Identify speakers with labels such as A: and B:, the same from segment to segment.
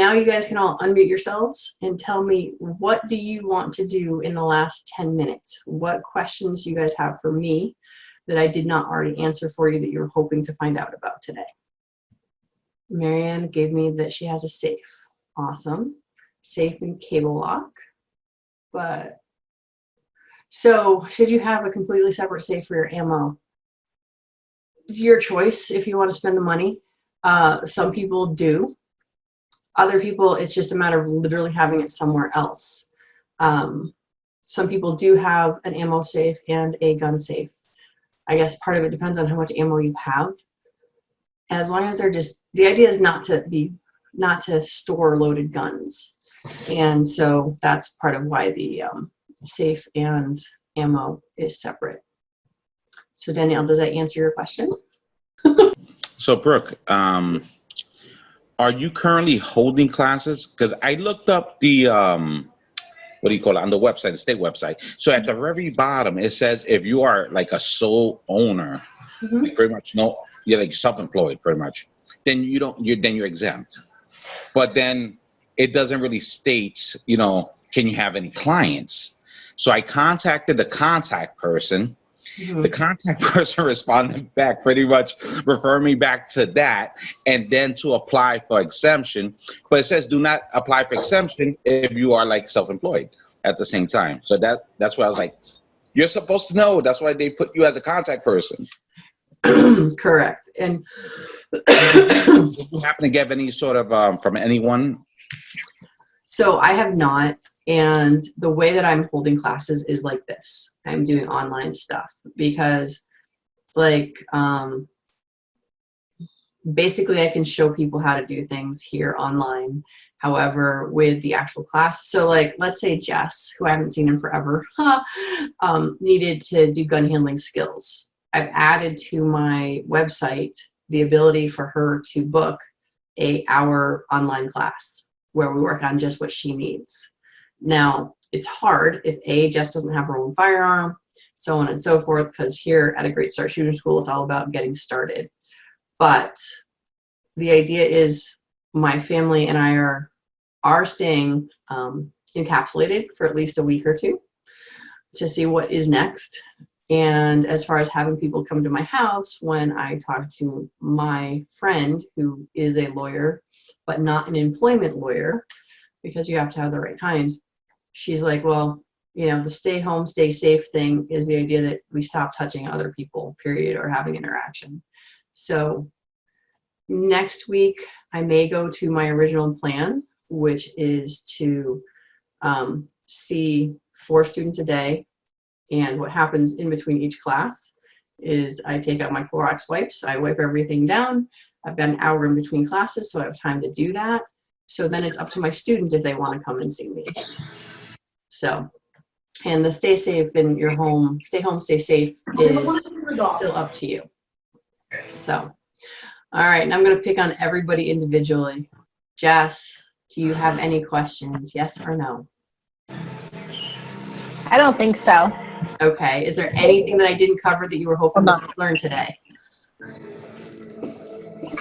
A: now you guys can all unmute yourselves and tell me, what do you want to do in the last 10 minutes? What questions you guys have for me that I did not already answer for you that you're hoping to find out about today? Marianne gave me that she has a safe. Awesome. Safe and cable lock. But so should you have a completely separate safe for your ammo? Your choice if you want to spend the money. Some people do. Other people, it's just a matter of literally having it somewhere else. Some people do have an ammo safe and a gun safe. I guess part of it depends on how much ammo you have. As long as they're just, the idea is not to store loaded guns. And so that's part of why the safe and ammo is separate. So Danielle, does that answer your question?
B: So Brooke, are you currently holding classes? Because I looked up the, what do you call it, on the website, the state website. So at the very bottom, it says if you are like a sole owner, like pretty much you're like self-employed pretty much, then you're exempt. But then it doesn't really state, can you have any clients? So I contacted the contact person. The contact person responded back, pretty much referring me back to that, and then to apply for exemption. But it says do not apply for exemption if you are like self-employed at the same time. So that's why I was like, you're supposed to know. That's why they put you as a contact person.
A: Correct. And
B: did you happen to get any sort of from anyone?
A: So I have not. And the way that I'm holding classes is like this. I'm doing online stuff because basically I can show people how to do things here online. However, with the actual class, so like, let's say Jess, who I haven't seen in forever, needed to do gun handling skills. I've added to my website the ability for her to book an hour online class where we work on just what she needs. Now, it's hard if Jess doesn't have her own firearm, so on and so forth, because here at A Great Start Shooting School, it's all about getting started. But the idea is my family and I are staying encapsulated for at least a week or two to see what is next. And as far as having people come to my house, when I talk to my friend who is a lawyer, but not an employment lawyer, because you have to have the right kind, she's like, well, the stay home, stay safe thing is the idea that we stop touching other people, period, or having interaction. So next week, I may go to my original plan, which is to see 4 students a day. And what happens in between each class is I take out my Clorox wipes, I wipe everything down. I've got an hour in between classes, so I have time to do that. So then it's up to my students if they want to come and see me. So, and the stay safe in your home, stay home, stay safe is still up to you. So, all right, and I'm going to pick on everybody individually. Jess, do you have any questions? Yes or no?
C: I don't think so.
A: Okay. Is there anything that I didn't cover that you were hoping to learn today?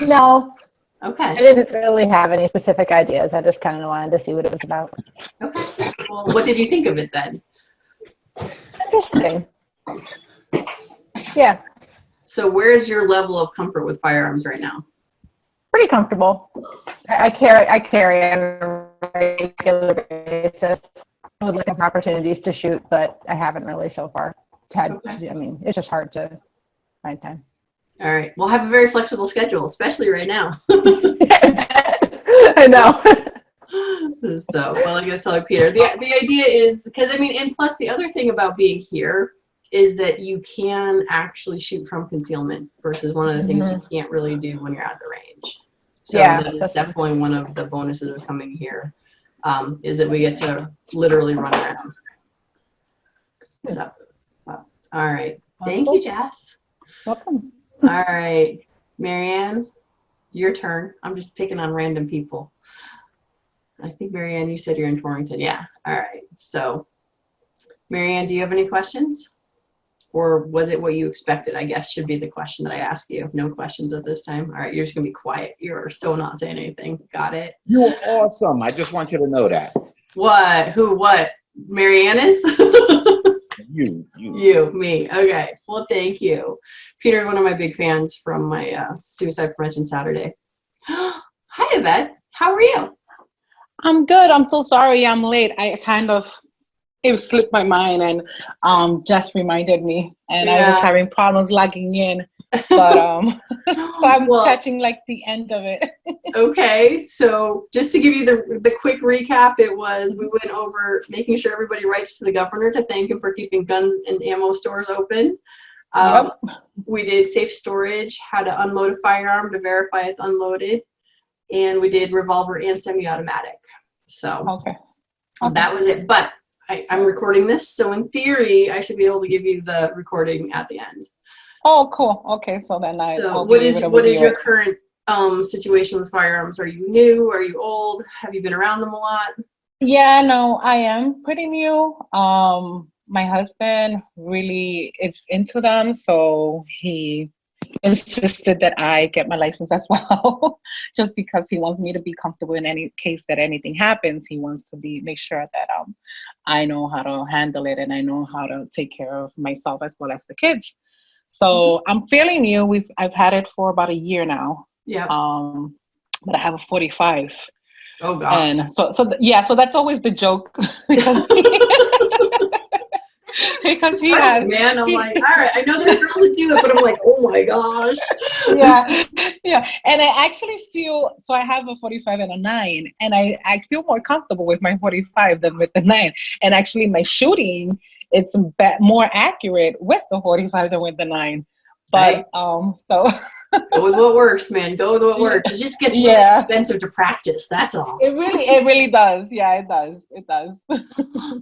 C: No.
A: Okay.
C: I didn't really have any specific ideas. I just kind of wanted to see what it was about.
A: Okay. Well, what did you think of it then?
C: Interesting. Yeah.
A: So where's your level of comfort with firearms right now?
C: Pretty comfortable. I carry on a regular basis. I would look for opportunities to shoot, but I haven't really so far had. Okay. I mean, it's just hard to find time.
A: All right. We'll have a very flexible schedule, especially right now.
C: I know.
A: So, well, I guess telling Peter, the idea is, because I mean, and plus the other thing about being here is that you can actually shoot from concealment versus one of the things you can't really do when you're at the range. So yeah, that is definitely one of the bonuses of coming here, is that we get to literally run around. So, all right. Thank you, Jess.
C: Welcome.
A: All right, Marianne, your turn. I'm just picking on random people. I think, Marianne, you said you're in Torrington. Yeah. All right. So, Marianne, do you have any questions? or was it what you expected? I guess should be the question that I ask you. No questions at this time. All right, you're just gonna be quiet. You're so not saying anything. Got it.
B: You're awesome. I just want you to know that.
A: What? Who? What? Marianis?
B: You.
A: You, me. Okay. Well, thank you. Peter's one of my big fans from my Suicide Prevention Saturday. Hi, Yvette. How are you?
D: I'm good. I'm so sorry I'm late. It slipped my mind and just reminded me. And I was
A: Yeah.
D: having problems logging in. But so I'm
A: Well,
D: catching like the end of it.
A: okay, so just to give you the quick recap, we went over making sure everybody writes to the governor to thank him for keeping gun and ammo stores open.
D: Yep.
A: We did safe storage, how to unload a firearm to verify it's unloaded, and we did revolver and semi-automatic. So
D: Okay.
A: that was it. But I'm recording this, so in theory, I should be able to give you the recording at the end.
D: Oh, cool. Okay, so then
A: So
D: I'll
A: what
D: be
A: is
D: able to
A: what is
D: review
A: your
D: it.
A: current situation with firearms? Are you new? Are you old? Have you been around them a lot?
D: Yeah, no, I am pretty new. My husband really is into them, so he insisted that I get my license as well, just because he wants me to be comfortable in any case that anything happens. He wants to make sure that I know how to handle it and I know how to take care of myself as well as the kids. So I'm fairly new. I've had it for about a year now.
A: Yeah.
D: But I have a 45.
A: Oh gosh.
D: And so that's always the joke because because he has,
A: man. I'm like, all right, I know there are girls that do it, but I'm like, oh my gosh.
D: yeah. And I actually feel, so I have a 45 and a 9, and I feel more comfortable with my 45 than with the 9. And actually my shooting, it's more accurate with the 45 than with the 9. But so
A: go with what works, man. Go with what works. It just gets really expensive to practice. That's all.
D: It really does. Yeah, it does.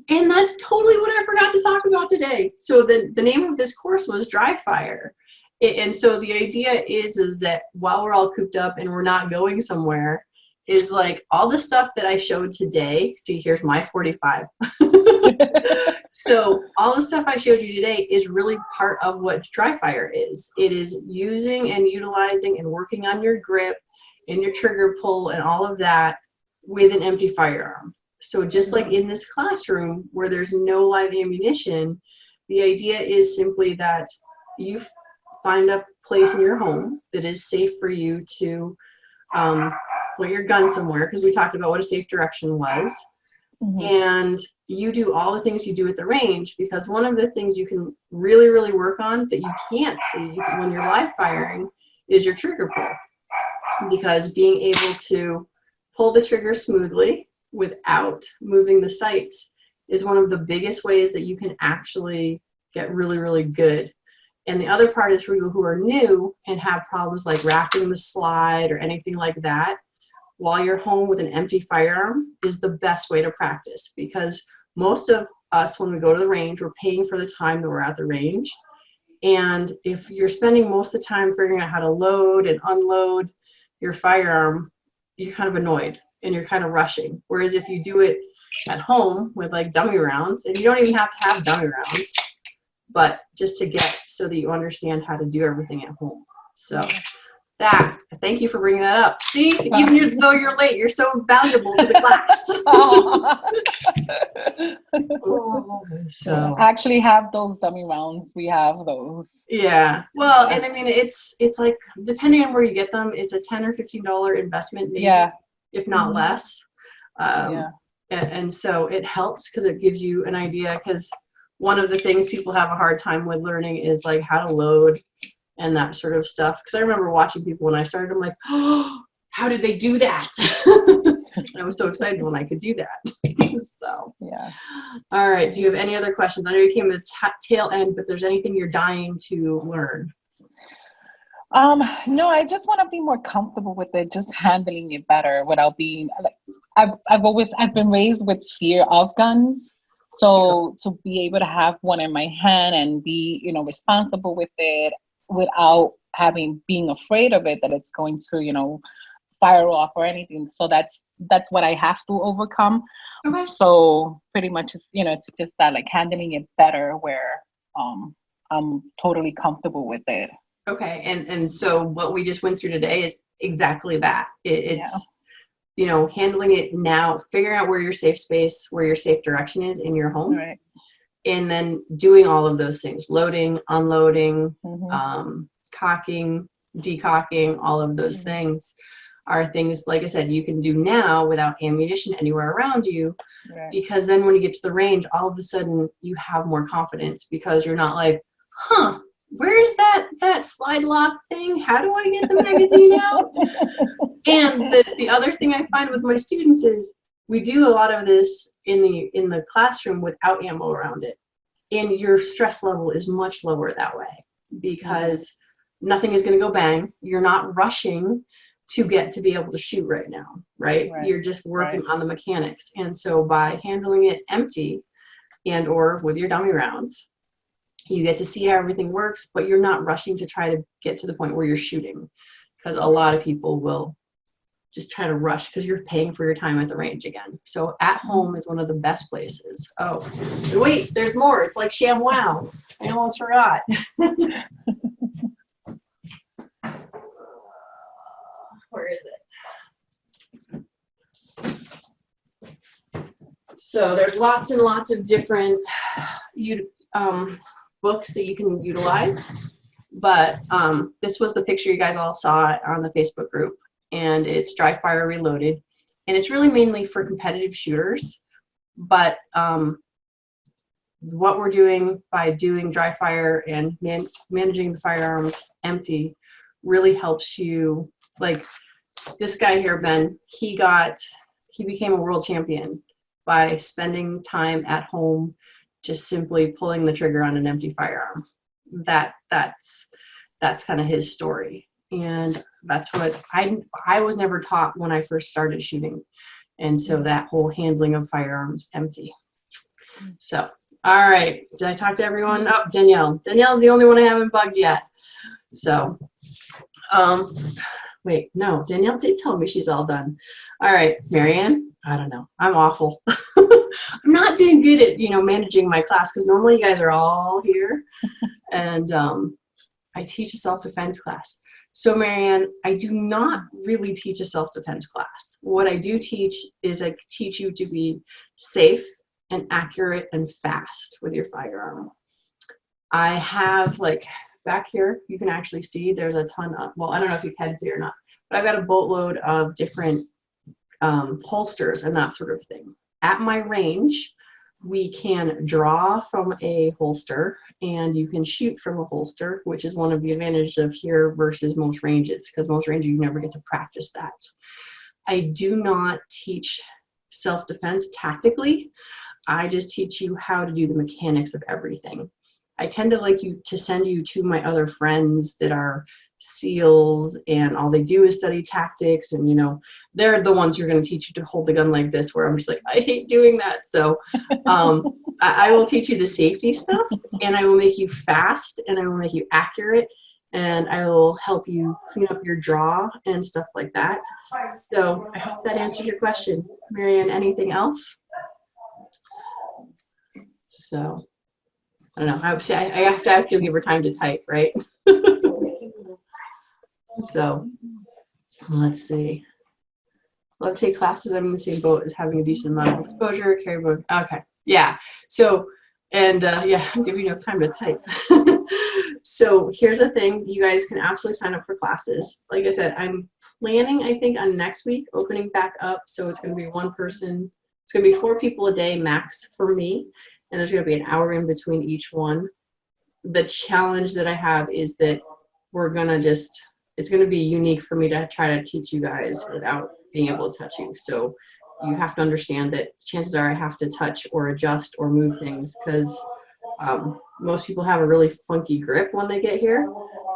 A: And that's totally what I forgot to talk about today. So the name of this course was Dry Fire. And so the idea is that while we're all cooped up and we're not going somewhere, is like all the stuff that I showed today. See, here's my 45. So all the stuff I showed you today is really part of what Dry Fire is. It is using and utilizing and working on your grip and your trigger pull and all of that with an empty firearm. So just like in this classroom where there's no live ammunition, the idea is simply that you find a place in your home that is safe for you to put your gun somewhere, because we talked about what a safe direction was. Mm-hmm. And you do all the things you do at the range, because one of the things you can really, really work on that you can't see when you're live firing is your trigger pull. Because being able to pull the trigger smoothly without moving the sights is one of the biggest ways that you can actually get really, really good. And the other part is for people who are new and have problems like wrapping the slide or anything like that, while you're home with an empty firearm is the best way to practice, because most of us, when we go to the range, we're paying for the time that we're at the range. And if you're spending most of the time figuring out how to load and unload your firearm, you're kind of annoyed and you're kind of rushing. Whereas if you do it at home with like dummy rounds, and you don't even have to have dummy rounds, but just to get so that you understand how to do everything at home. So thank you for bringing that up. See, even though you're late, you're so valuable to the class.
D: So I actually have those dummy rounds. We have those.
A: Yeah. Well, and I mean, it's like, depending on where you get them, it's a $10 or $15 investment, maybe, if not less. And so it helps because it gives you an idea, because one of the things people have a hard time with learning is like how to load and that sort of stuff. Because I remember watching people when I started, I'm like, oh, how did they do that? I was so excited when I could do that. So,
D: yeah.
A: All right. Do you have any other questions? I know you came to the tail end, but there's anything you're dying to learn?
D: No, I just want to be more comfortable with it, just handling it better without being like, I've been raised with fear of guns. So to be able to have one in my hand and be, responsible with it without being afraid of it, that it's going to, fire off or anything. So that's what I have to overcome. Okay. So pretty much, it's just that, like, handling it better where I'm totally comfortable with it.
A: Okay, and so what we just went through today is exactly that. It's
D: Yeah.
A: you know, handling it now, figuring out where your safe space, where your safe direction is in your home,
D: Right.
A: and then doing all of those things, loading, unloading,
D: Mm-hmm.
A: cocking, decocking, all of those
D: Mhm.
A: things are things, like I said, you can do now without ammunition anywhere around you,
D: Right.
A: because then when you get to the range, all of a sudden you have more confidence because you're not like, huh, where's that slide lock thing? How do I get the magazine out? And the other thing I find with my students is we do a lot of this in the classroom without ammo around it. And your stress level is much lower that way because nothing is going to go bang. You're not rushing to get to be able to shoot right now, right?
D: Right.
A: You're just working
D: Right.
A: on the mechanics. And so by handling it empty and or with your dummy rounds, you get to see how everything works, but you're not rushing to try to get to the point where you're shooting, because a lot of people will just try to rush because you're paying for your time at the range again. So at home is one of the best places. Oh, wait, there's more. It's like ShamWow. I almost forgot. Where is it? So there's lots and lots of different books that you can utilize. But this was the picture you guys all saw on the Facebook group. And it's Dry Fire Reloaded. And it's really mainly for competitive shooters. But what we're doing by doing dry fire and managing the firearms empty really helps you. Like this guy here, Ben, he became a world champion by spending time at home just simply pulling the trigger on an empty firearm. That's kind of his story. And that's what I was never taught when I first started shooting. And so that whole handling of firearms empty. So, all right. Did I talk to everyone? Oh, Danielle. Danielle's the only one I haven't bugged yet. So, wait, no, Danielle did tell me she's all done. All right, Marianne, I don't know. I'm awful. I'm not doing good at, managing my class because normally you guys are all here. And I teach a self-defense class. So Marianne, I do not really teach a self-defense class. What I do teach is I teach you to be safe and accurate and fast with your firearm. I have, like, back here, you can actually see there's a ton of, well, I don't know if you can see or not, but I've got a boatload of different holsters and that sort of thing. At my range, we can draw from a holster and you can shoot from a holster, which is one of the advantages of here versus most ranges, because most ranges you never get to practice that. I do not teach self-defense tactically. I just teach you how to do the mechanics of everything. I tend to like to send you to my other friends that are SEALs and all they do is study tactics, and they're the ones who are going to teach you to hold the gun like this, where I'm just like, I hate doing that. So I will teach you the safety stuff, and I will make you fast, and I will make you accurate, and I will help you clean up your draw and stuff like that. So I hope that answers your question. Marianne, anything else? So I don't know. I have to actually give her time to type, right? So let's see. Love to take classes. I'm in the same boat as having a decent amount of exposure. Carry boat. Okay. Yeah. So, and yeah, I'll give you enough time to type. So here's the thing. You guys can absolutely sign up for classes. Like I said, I'm planning, I think, on next week opening back up. So it's going to be one person. It's going to be 4 people a day max for me. And there's going to be an hour in between each one. The challenge that I have is that it's going to be unique for me to try to teach you guys without being able to touch you. So you have to understand that chances are I have to touch or adjust or move things because most people have a really funky grip when they get here.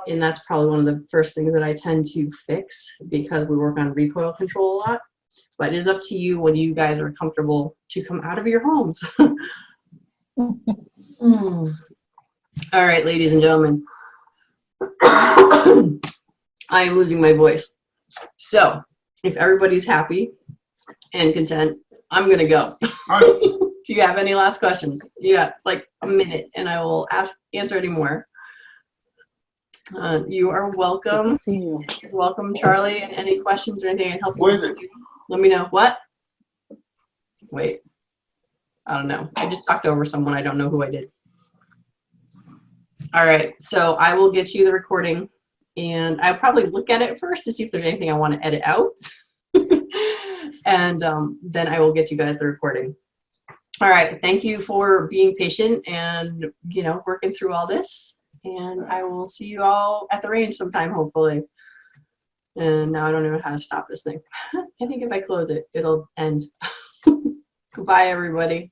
A: And that's probably one of the first things that I tend to fix because we work on recoil control a lot. But it is up to you when you guys are comfortable to come out of your homes. All right, ladies and gentlemen. I am losing my voice. So if everybody's happy and content, I'm going to go.
B: All right.
A: Do you have any last questions? You got like a minute and I will answer any more. You are welcome.
D: See you.
A: Welcome, Charlie. And any questions or anything I can help you
B: Where
A: with,
B: is it?
A: let me know. What? Wait. I don't know. I just talked over someone. I don't know who I did. All right. So I will get you the recording and I'll probably look at it first to see if there's anything I want to edit out. And then I will get you guys the recording. All right. Thank you for being patient and, you know, working through all this. And I will see you all at the range sometime, hopefully. And now I don't know how to stop this thing. I think if I close it, it'll end. Goodbye, everybody.